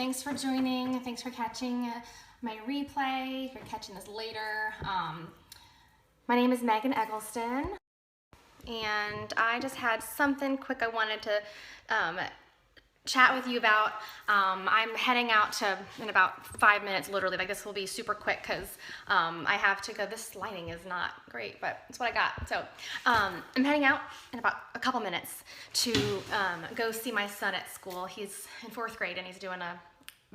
thanks for joining. Thanks for catching my replay. If you're catching this later, my name is MeghanEggleston, and I just had something quick I wanted to chat with you about. I'm heading out in about 5 minutes, literally. Like, this will be super quick because I have to go. This lighting is not great, but it's what I got. So I'm heading out in about a couple minutes to go see my son at school. He's in 4th grade and he's doing a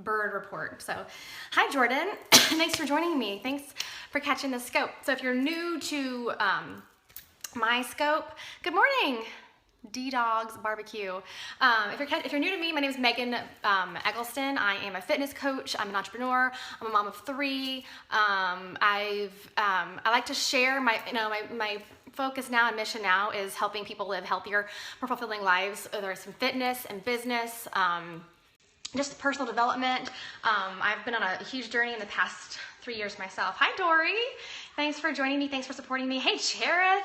bird report. So hi, Jordan. Thanks for joining me. Thanks for catching the scope. So if you're new to my scope, good morning. D-Dogs Barbecue. If you're new to me, my name is MeghanEggleston. I am a fitness coach. I'm an entrepreneur. I'm a mom of 3. I like to share my focus now and mission now is helping people live healthier, more fulfilling lives. There's some fitness and business, just personal development. I've been on a huge journey in the past 3 years myself. Hi, Dory. Thanks for joining me. Thanks for supporting me. Hey, Cherith.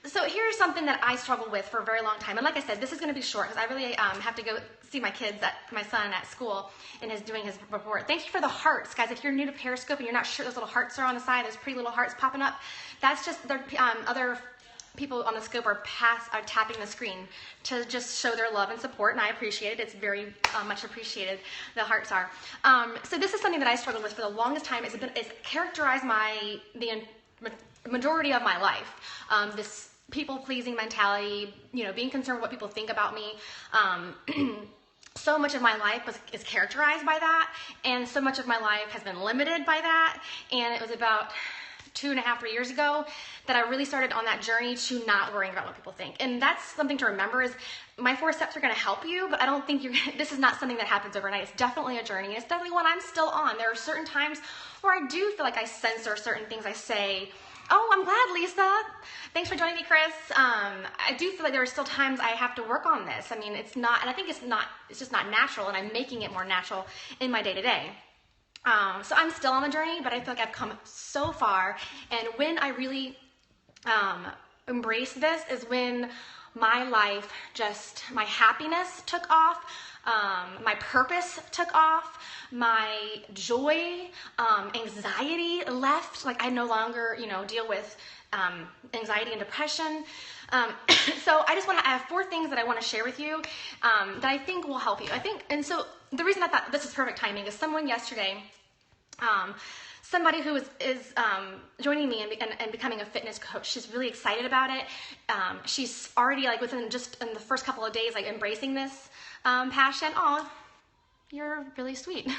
So here's something that I struggled with for a very long time. And like I said, this is going to be short because I really have to go see my son at school, and is doing his report. Thank you for the hearts, guys. If you're new to Periscope and you're not sure, those little hearts are on the side. Those pretty little hearts popping up. That's just other people on the scope are tapping the screen to just show their love and support, and I appreciate it. It's very much appreciated. The hearts are. So this is something that I struggled with for the longest time. It's characterized the majority of my life. This people-pleasing mentality, being concerned with what people think about me. So much of my life is characterized by that, and so much of my life has been limited by that. And it was about 2.5, 3 years ago that I really started on that journey to not worrying about what people think. And that's something to remember, is my 4 steps are going to help you, but I don't think this is not something that happens overnight. It's definitely a journey. It's definitely one I'm still on. There are certain times where I do feel like I censor certain things I say. Oh, I'm glad, Lisa. Thanks for joining me, Chris. I do feel like there are still times I have to work on this. I mean, it's not, and I think it's just not natural, and I'm making it more natural in my day-to-day. So I'm still on the journey, but I feel like I've come so far. And when I really embrace this is when my life, my happiness took off, my purpose took off, my joy, anxiety left. Like, I no longer, deal with anxiety and depression. So I have 4 things that I want to share with you that I think will help you. And so the reason I thought this is perfect timing is someone yesterday, somebody who is joining me and becoming a fitness coach. She's really excited about it. She's already, like, in the first couple of days, like, embracing this passion. Aw, you're really sweet.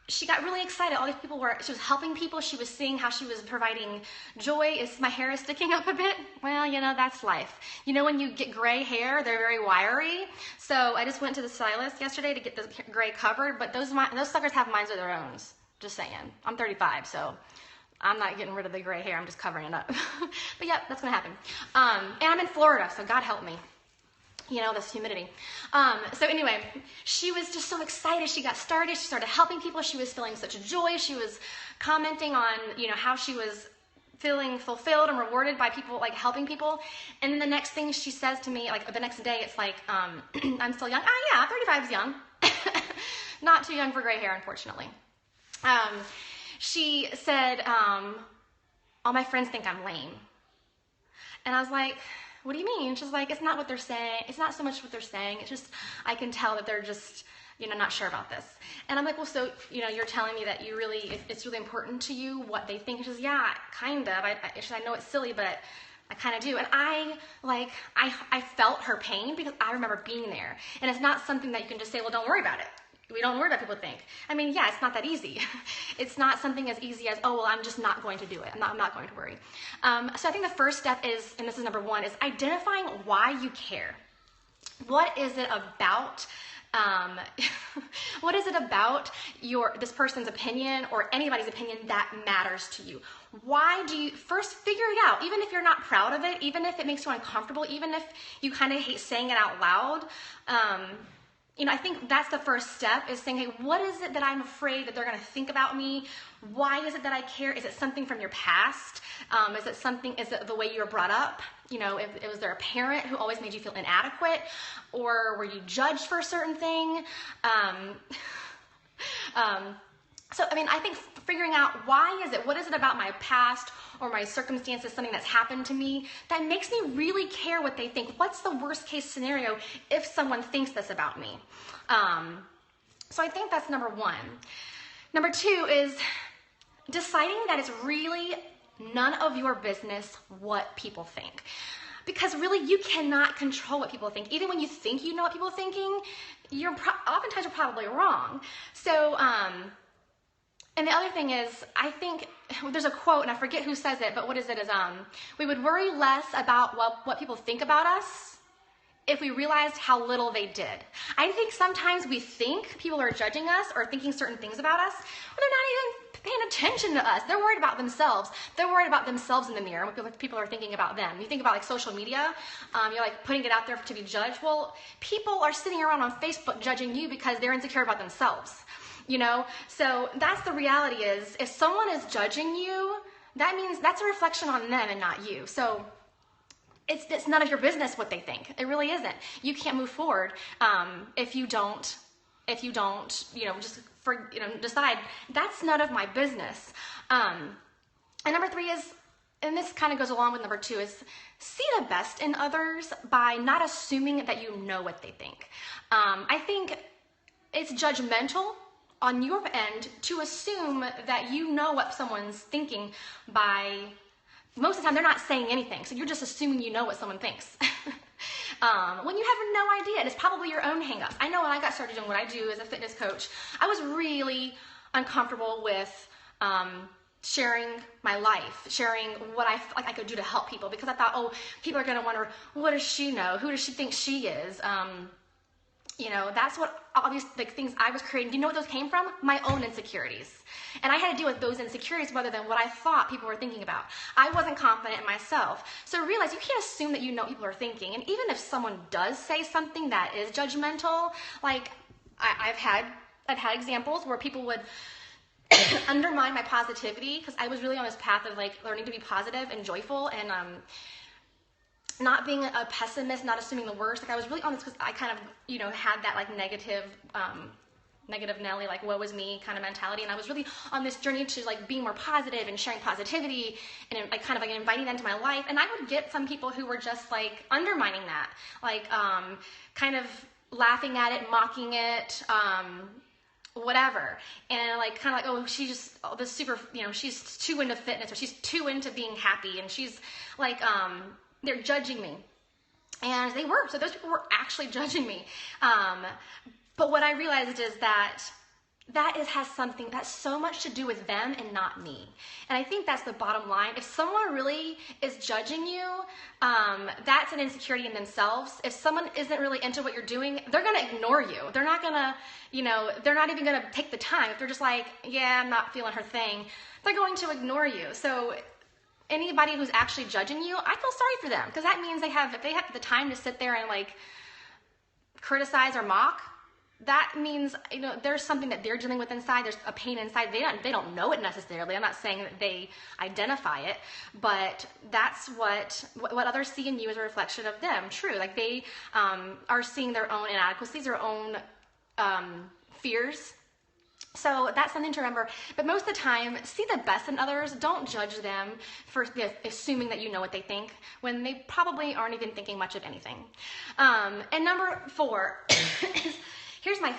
She got really excited. All these people she was helping people. She was seeing how she was providing joy. My hair is sticking up a bit. Well, that's life. When you get gray hair, they're very wiry. So I just went to the stylist yesterday to get the gray covered, but those suckers have minds of their own. Just saying. I'm 35, so I'm not getting rid of the gray hair. I'm just covering it up. But yeah, that's going to happen. And I'm in Florida, so God help me. This humidity. So anyway, she was just so excited. She got started. She started helping people. She was feeling such joy. She was commenting on, how she was feeling fulfilled and rewarded by people, like, helping people. And then the next thing she says to me, like, the next day, it's like, I'm still young. Oh yeah, 35 is young. Not too young for gray hair, unfortunately. She said, all my friends think I'm lame. And I was like, what do you mean? She's like, it's not what they're saying. It's not so much what they're saying. It's just, I can tell that they're just, not sure about this. And I'm like, well, so, you're telling me that it's really important to you what they think. She says, yeah, kind of. I know it's silly, but I kind of do. And I felt her pain because I remember being there. And it's not something that you can just say, well, don't worry about it. We don't worry about what people think. I mean, yeah, it's not that easy. It's not something as easy as, oh, well, I'm just not going to do it. I'm not going to worry. So I think the first step is, and this is number 1, is identifying why you care. What is it about? What is it about this person's opinion or anybody's opinion that matters to you? Why do you first figure it out? Even if you're not proud of it, even if it makes you uncomfortable, even if you kind of hate saying it out loud, I think that's the first step, is saying, hey, what is it that I'm afraid that they're going to think about me? Why is it that I care? Is it something from your past? Is it the way you were brought up? if it was there a parent who always made you feel inadequate, or were you judged for a certain thing? So, I think figuring out what is it about my past or my circumstances, something that's happened to me, that makes me really care what they think. What's the worst case scenario if someone thinks this about me? So I think that's number one. Number two is deciding that it's really none of your business what people think. Because really, you cannot control what people think. Even when you think you know what people are thinking, oftentimes you're probably wrong. So, and the other thing is, I think there's a quote, and I forget who says it, but what is it? We would worry less about what people think about us if we realized how little they did. I think sometimes we think people are judging us or thinking certain things about us, but they're not even paying attention to us. They're worried about themselves. They're worried about themselves in the mirror, what people are thinking about them. You think about like social media, you're like putting it out there to be judged. Well, people are sitting around on Facebook judging you because they're insecure about themselves. So that's the reality is, if someone is judging you, that means that's a reflection on them and not you. So it's none of your business what they think. It really isn't. You can't move forward if you don't decide that's none of my business. And number three is, and this kind of goes along with number two, is see the best in others by not assuming that you know what they think. I think it's judgmental on your end to assume that you know what someone's thinking by, most of the time they're not saying anything, so you're just assuming you know what someone thinks. When you have no idea, and it's probably your own hangups. I know when I got started doing what I do as a fitness coach, I was really uncomfortable with sharing my life, sharing what I felt like I could do to help people, because I thought, people are going to wonder, what does she know? Who does she think she is? That's what all these things I was creating. Do you know what those came from? My own insecurities. And I had to deal with those insecurities rather than what I thought people were thinking about. I wasn't confident in myself. So realize you can't assume that you know what people are thinking. And even if someone does say something that is judgmental, like I've had examples where people would undermine my positivity, because I was really on this path of learning to be positive and joyful, and not being a pessimist, not assuming the worst. I was really on this because I kind of, had that negative Nelly, woe is me kind of mentality. And I was really on this journey to being more positive and sharing positivity and inviting them into my life. And I would get some people who were just undermining that, kind of laughing at it, mocking it, whatever. And this super, she's too into fitness, or she's too into being happy, and she's they're judging me. And they were. So those people were actually judging me. But what I realized is that has something that's so much to do with them and not me. And I think that's the bottom line. If someone really is judging you, that's an insecurity in themselves. If someone isn't really into what you're doing, they're going to ignore you. They're not going to, they're not even going to take the time. If they're just I'm not feeling her thing, they're going to ignore you. So anybody who's actually judging you, I feel sorry for them, because that means if they have the time to sit there and criticize or mock, that means there's something that they're dealing with inside. There's a pain inside. They don't know it necessarily. I'm not saying that they identify it, but that's what others see in you is a reflection of them. True, they are seeing their own inadequacies, their own fears. So that's something to remember. But most of the time, see the best in others. Don't judge them for assuming that you know what they think when they probably aren't even thinking much of anything. And number 4 is, here's my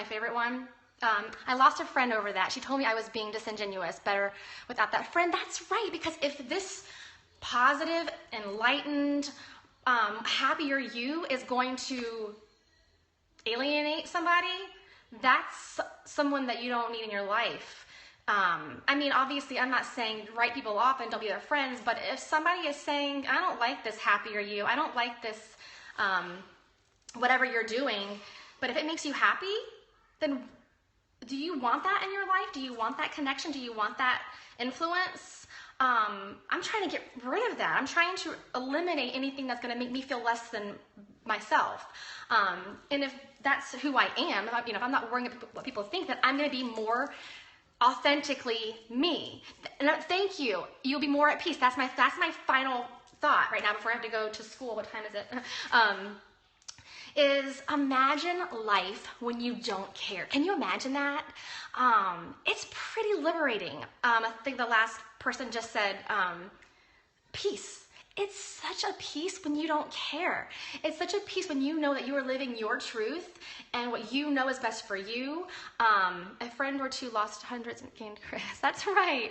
favorite one. I lost a friend over that. She told me I was being disingenuous, better without that friend. That's right, because if this positive, enlightened, happier you is going to alienate somebody, that's someone that you don't need in your life. Obviously, I'm not saying write people off and don't be their friends, but if somebody is saying, I don't like this happier you, I don't like this, whatever you're doing, but if it makes you happy, then do you want that in your life? Do you want that connection? Do you want that influence? I'm trying to get rid of that. I'm trying to eliminate anything that's going to make me feel less than myself. And if that's who I am, if I'm not worrying about what people think, then I'm going to be more authentically me. And thank you. You'll be more at peace. That's my final thought right now before I have to go to school. What time is it? Is imagine life when you don't care. Can you imagine that? It's pretty liberating. I think the last person just said peace. It's such a peace when you don't care. It's such a peace when you know that you are living your truth and what you know is best for you. A friend or two lost hundreds and gained Chris. That's right.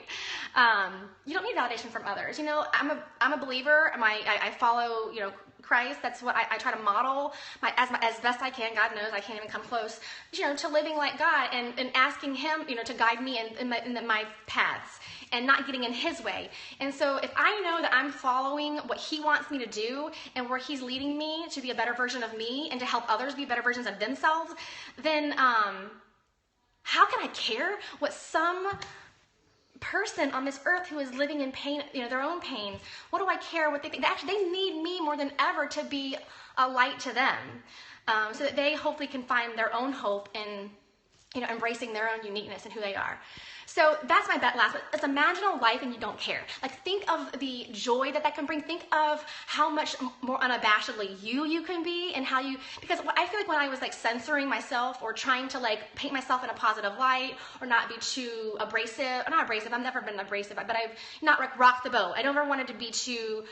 You don't need validation from others. You know, I'm a believer. I follow, you know, Christ. That's what I try to model as best I can. God knows I can't even come close, you know, to living like God and asking Him, you know, to guide me in my paths and not getting in His way. And so if I know that I'm following what He wants me to do and where He's leading me to be a better version of me and to help others be better versions of themselves, then how can I care what some person on this earth who is living in pain, you know, their own pain, what do I care what they think? Actually, they need me more than ever to be a light to them, so that they hopefully can find their own hope in, you know, embracing their own uniqueness and who they are. So that's my last one. It's imagine a life and you don't care. Like, think of the joy that can bring. Think of how much more unabashedly you can be, and how you, because I feel like when I was like censoring myself or trying to like paint myself in a positive light or not be too abrasive, not abrasive, I've never been abrasive, but I've not like rocked the boat. I never wanted to be too,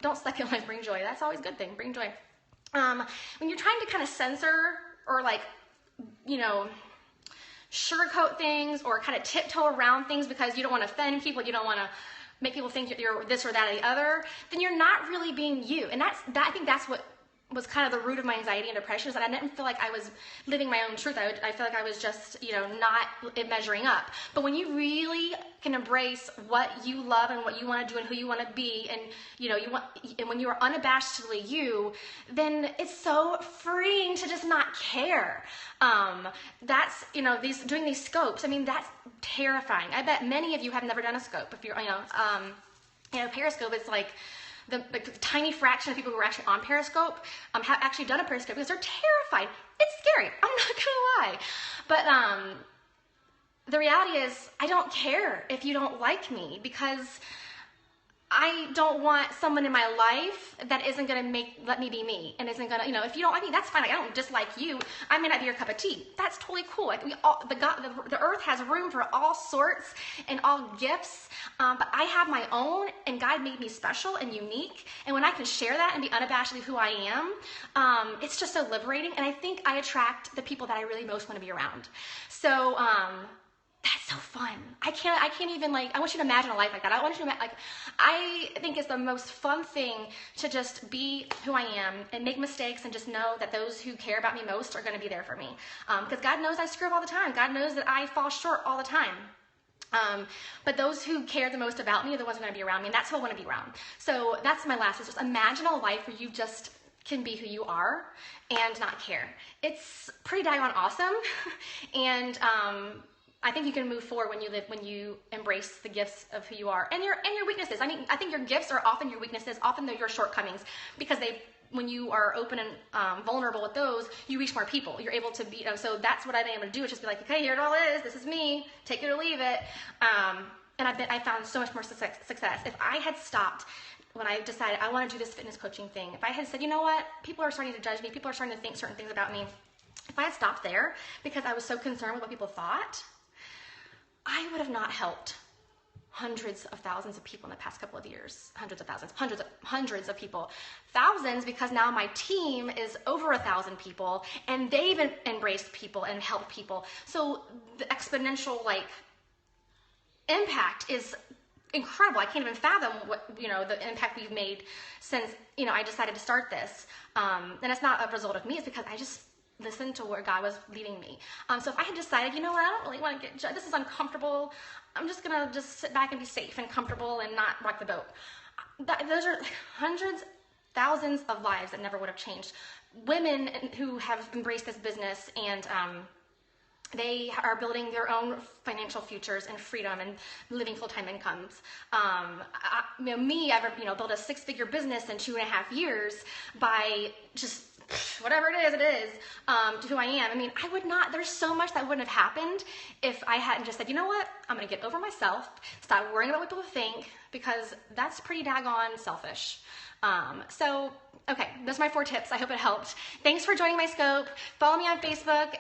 don't suck in life, bring joy. That's always a good thing, bring joy. When you're trying to kind of censor or like, you know, sugarcoat things or kind of tiptoe around things because you don't want to offend people, you don't want to make people think you're this or that or the other, then you're not really being you. And I think that's what was kind of the root of my anxiety and depression, is that I didn't feel like I was living my own truth. I feel like I was just, you know, not measuring up. But when you really can embrace what you love and what you want to do and who you want to be, and, you know, and when you are unabashedly you, then it's so freeing to just not care. That's, you know, doing these scopes. I mean, that's terrifying. I bet many of you have never done a scope. If you're, you know, Periscope, it's like, the tiny fraction of people who are actually on Periscope have actually done a Periscope because they're terrified. It's scary. I'm not gonna lie. But the reality is, I don't care if you don't like me, because I don't want someone in my life that isn't gonna let me be me and isn't gonna, you know, if you don't like me, that's fine. Like, I don't dislike you. I may not be your cup of tea. That's totally cool. Like, the earth has room for all sorts and all gifts, but I have my own, and God made me special and unique. And when I can share that and be unabashedly who I am, it's just so liberating. And I think I attract the people that I really most want to be around. So, that's so fun. I can't even, like, I want you to imagine a life like that. I want you to like, I think it's the most fun thing to just be who I am and make mistakes and just know that those who care about me most are going to be there for me. Because God knows I screw up all the time. God knows that I fall short all the time. But those who care the most about me are the ones who are going to be around me, and that's who I want to be around. So that's my last, is just imagine a life where you just can be who you are and not care. It's pretty daggone awesome. And, I think you can move forward when you embrace the gifts of who you are and your weaknesses. I mean, I think your gifts are often your weaknesses, often they're your shortcomings, because when you are open and vulnerable with those, you reach more people. You're able to be, you know, so that's what I've been able to do, is just be like, okay, here it all is. This is me. Take it or leave it. And I found so much more success. If I had stopped when I decided I want to do this fitness coaching thing, if I had said, you know what, people are starting to judge me, people are starting to think certain things about me, if I had stopped there because I was so concerned with what people thought, I would have not helped hundreds of thousands of people in the past couple of years. Hundreds of thousands, hundreds of people. Thousands, because now my team is over 1,000 people, and they've embraced people and helped people. So the exponential, like, impact is incredible. I can't even fathom what, you know, the impact we've made since, you know, I decided to start this. And it's not a result of me. It's because I just listen to where God was leading me. So if I had decided, you know what, I don't really want to get judged, this is uncomfortable, I'm just going to just sit back and be safe and comfortable and not rock the boat. Those are hundreds, thousands of lives that never would have changed. Women who have embraced this business and They are building their own financial futures and freedom and living full-time incomes. I've built a 6-figure business in 2.5 years by just whatever it is, to who I am. I mean, I would not, there's so much that wouldn't have happened if I hadn't just said, you know what, I'm going to get over myself, stop worrying about what people think, because that's pretty daggone selfish. Okay, those are my 4 tips. I hope it helped. Thanks for joining my scope. Follow me on Facebook,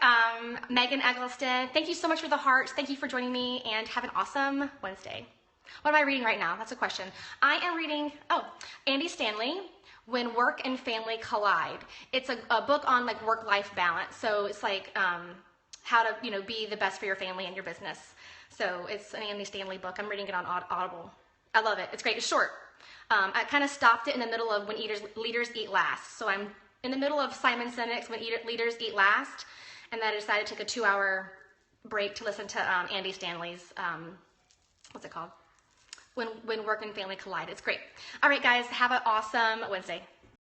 MeghanEggleston. Thank you so much for the hearts. Thank you for joining me, and have an awesome Wednesday. What am I reading right now? That's a question. I am reading, Andy Stanley, When Work and Family Collide. It's a book on like work-life balance. So it's like how to be the best for your family and your business. So it's an Andy Stanley book. I'm reading it on Audible. I love it. It's great. It's short. I kind of stopped it in the middle of When Leaders Eat Last. So I'm in the middle of Simon Sinek's When Leaders Eat Last, and then I decided to take a 2-hour break to listen to Andy Stanley's, what's it called? When Work and Family Collide. It's great. All right, guys, have an awesome Wednesday.